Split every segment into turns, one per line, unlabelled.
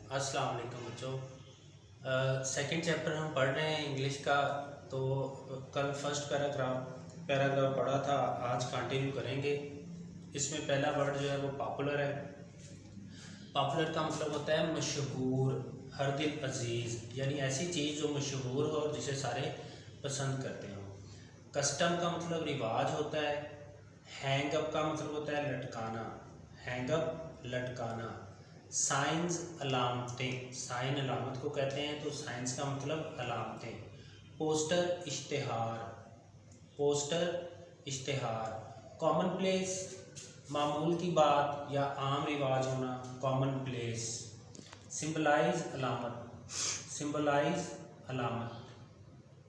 अस्सलाम वालेकुम बच्चों। सेकंड चैप्टर हम पढ़ रहे हैं इंग्लिश का। तो कल फर्स्ट पैराग्राफ पढ़ा था, आज कंटिन्यू करेंगे। इसमें पहला वर्ड जो है वो पॉपुलर है। पॉपुलर का मतलब होता है मशहूर, हर दिल अजीज़, यानी ऐसी चीज़ जो मशहूर हो और जिसे सारे पसंद करते हो। कस्टम का मतलब रिवाज होता है। हैंग अप का मतलब होता है लटकाना, हैंग अप लटकाना। साइंस अलामतें, साइन अलामत को कहते हैं, तो साइंस का मतलब अलामतें। पोस्टर इश्तिहार, पोस्टर इश्तिहार। कॉमन प्लेस मामूल की बात या आम रिवाज होना, कॉमन प्लेस। सिंबलाइज अलामत, सिंबलाइज अलामत।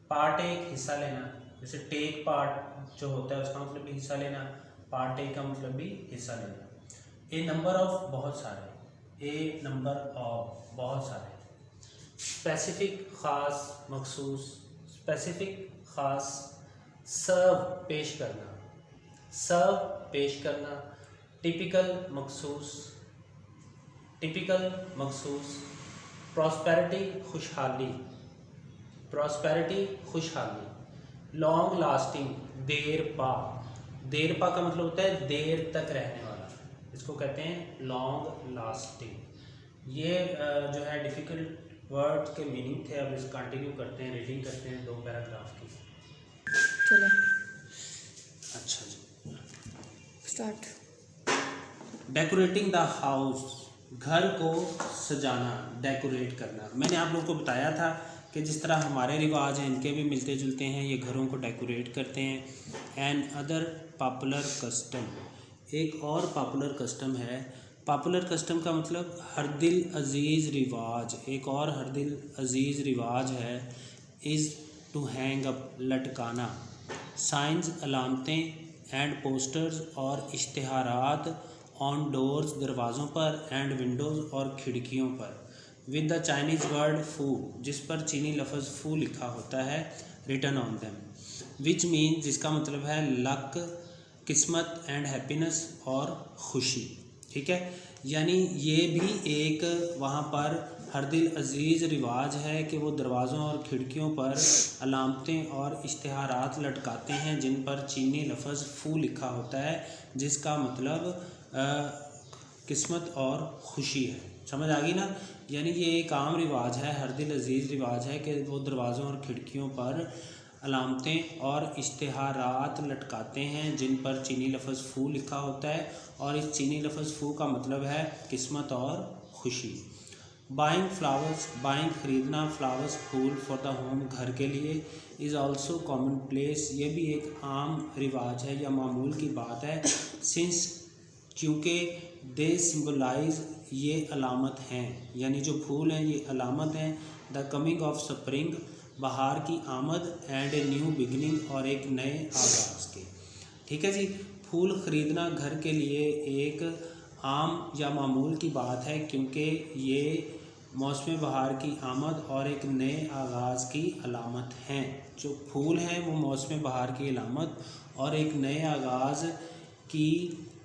पार्ट एक हिस्सा लेना, जैसे टेक पार्ट जो होता है उसका मतलब भी हिस्सा लेना, पार्ट एक का मतलब भी हिस्सा लेना। ए नंबर ऑफ बहुत सारे, ए नंबर ऑफ बहुत सारे। स्पेसिफिक ख़ास मखसूस, स्पेसिफिक ख़ास। सर्व पेश करना, सर्व पेश करना। टिपिकल मखसूस, टिपिकल मखसूस। प्रॉस्पेरिटी खुशहाली, प्रॉस्पेरिटी खुशहाली। लॉन्ग लास्टिंग देर पा, देर पा का मतलब होता है देर तक रहने वाला, इसको कहते हैं लॉन्ग लास्टिंग। ये जो है डिफ़िकल्ट वर्ड के मीनिंग थे। अब इस कंटिन्यू करते हैं, रीडिंग करते हैं दो पैराग्राफ की।
चलो
अच्छा जी,
स्टार्ट।
डेकोरेटिंग द हाउस, घर को सजाना, डेकोरेट करना। मैंने आप लोगों को बताया था कि जिस तरह हमारे रिवाज हैं इनके भी मिलते जुलते हैं, ये घरों को डेकोरेट करते हैं। एंड अदर पॉपुलर कस्टम, एक और पॉपुलर कस्टम है। पॉपुलर कस्टम का मतलब हर दिल अजीज़ रिवाज, एक और हर दिल अजीज़ रिवाज है इज़ टू हैंग अप, लटकाना। साइंस अलामतें एंड पोस्टर्स और इश्तिहारात ऑन डोर्स, दरवाज़ों पर, एंड विंडोज़ और खिड़कियों पर, विद द चाइनीज़ वर्ड फू, जिस पर चीनी लफ्ज़ फू लिखा होता है, written on them. Which mean, जिसका मतलब है लक, किस्मत, एंड हैप्पीनेस और खुशी। ठीक है, यानी ये भी एक वहाँ पर हर दिल अजीज़ रिवाज है कि वो दरवाज़ों और खिड़कियों पर अलामतें और इश्तिहारात लटकाते हैं जिन पर चीनी लफ्ज़ फू लिखा होता है, जिसका मतलब किस्मत और ख़ुशी है। समझ आ गई ना। यानी ये एक आम रिवाज है, हर दिल अजीज़ रिवाज है कि वो दरवाज़ों और खिड़कियों पर अलामतें और इश्तिहारात लटकाते हैं जिन पर चीनी लफ्ज़ फू लिखा होता है, और इस चीनी लफ्ज़ फू का मतलब है किस्मत और ख़ुशी। बाइंग फ्लावर्स, बाइंग ख़रीदना, फ्लावर्स फूल, फॉर द होम घर के लिए। इज़ ऑल्सो कॉमन प्लेस, ये भी एक आम रिवाज है या मामूल की बात है। सिंस, क्योंकि दे सिम्बलाइज, ये अलामत हैं, यानी जो फूल हैं ये अलामत हैं। द कमिंग ऑफ स्प्रिंग, बहार की आमद, एंड ए न्यू बिगनिंग, और एक नए आगाज़ के। ठीक है जी, फूल ख़रीदना घर के लिए एक आम या मामूल की बात है क्योंकि ये मौसम बहार की आमद और एक नए आगाज़ की अलामत हैं। जो फूल हैं वो मौसम बहार की अलामत और एक नए आगाज़ की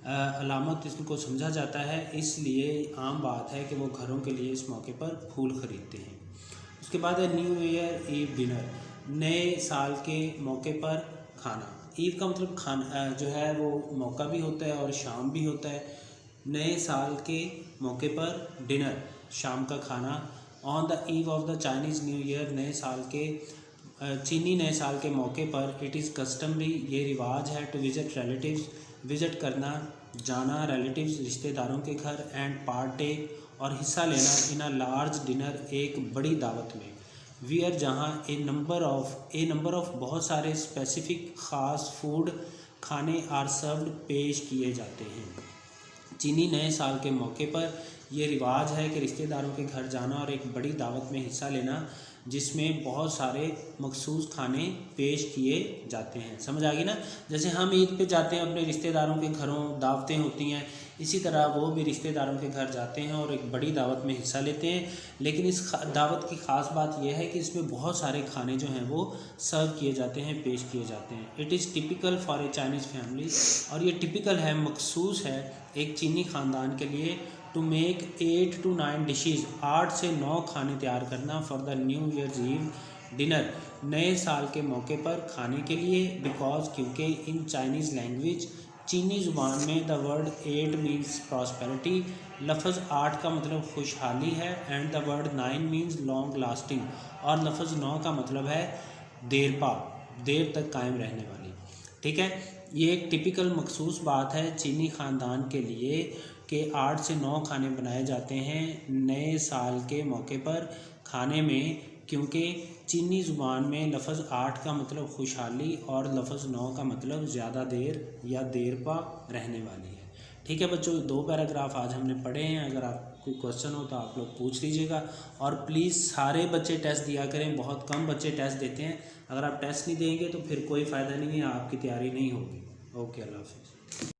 अलामत इसको समझा जाता है, इसलिए आम बात है कि वो घरों के लिए इस मौके पर फूल ख़रीदते हैं। उसके बाद है न्यू ईयर ईव डिनर, नए साल के मौके पर खाना। ईव का मतलब खाना जो है वो मौका भी होता है और शाम भी होता है। नए साल के मौके पर डिनर, शाम का खाना। On the eve of the Chinese new year, नए साल के चीनी नए साल के मौके पर। इट इज़ कस्टमरी, ये रिवाज है, टू विज़िट रिलेटिव्स, विज़िट करना, जाना रिलेटिव्स रिश्तेदारों के घर, एंड पार्टेक, और हिस्सा लेना, इन अ लार्ज डिनर, एक बड़ी दावत में। वियर, जहाँ ए नंबर ऑफ बहुत सारे स्पेसिफिक ख़ास फूड, खाने, आर सर्व्ड, पेश किए जाते हैं। चीनी नए साल के मौके पर यह रिवाज है कि रिश्तेदारों के घर जाना और एक बड़ी दावत में हिस्सा लेना जिसमें बहुत सारे मखसूस खाने पेश किए जाते हैं। समझ आ गई ना। जैसे हम ईद पे जाते हैं अपने रिश्तेदारों के घरों, दावतें होती हैं, इसी तरह वो भी रिश्तेदारों के घर जाते हैं और एक बड़ी दावत में हिस्सा लेते हैं। लेकिन इस दावत की ख़ास बात यह है कि इसमें बहुत सारे खाने जो हैं वो सर्व किए जाते हैं, पेश किए जाते हैं। It is typical for a Chinese family, और ये टिपिकल है, मखसूस है एक चीनी ख़ानदान के लिए। टू मेक 8 to 9 डिशेज़, 8 से 9 खाने तैयार करना for the new year's eve dinner, नए साल के मौके पर खाने के लिए। बिकॉज क्योंकि इन चाइनीज़ लैंग्वेज, चीनी ज़ुबान में द वर्ड 8 मीन्स प्रॉस्पेरिटी, लफ्ज़ 8 का मतलब खुशहाली है, and the word 9 means long lasting, और लफ्ज़ 9 का मतलब है देर तक कायम रहने वाली। ठीक है, ये एक टिपिकल मखसूस बात है चीनी ख़ानदान के लिए कि 8 से 9 खाने बनाए जाते हैं नए साल के मौके पर खाने में, क्योंकि चीनी ज़ुबान में लफ्ज़ 8 का मतलब खुशहाली और लफ्ज़ 9 का मतलब ज़्यादा देर या देर पा रहने वाली है। ठीक है बच्चों, 2 पैराग्राफ आज हमने पढ़े हैं। अगर आप कोई क्वेश्चन हो तो आप लोग पूछ लीजिएगा, और प्लीज़ सारे बच्चे टेस्ट दिया करें, बहुत कम बच्चे टेस्ट देते हैं। अगर आप टेस्ट नहीं देंगे तो फिर कोई फ़ायदा नहीं है, आपकी तैयारी नहीं होगी। ओके, अल्लाह हाफ़िज़।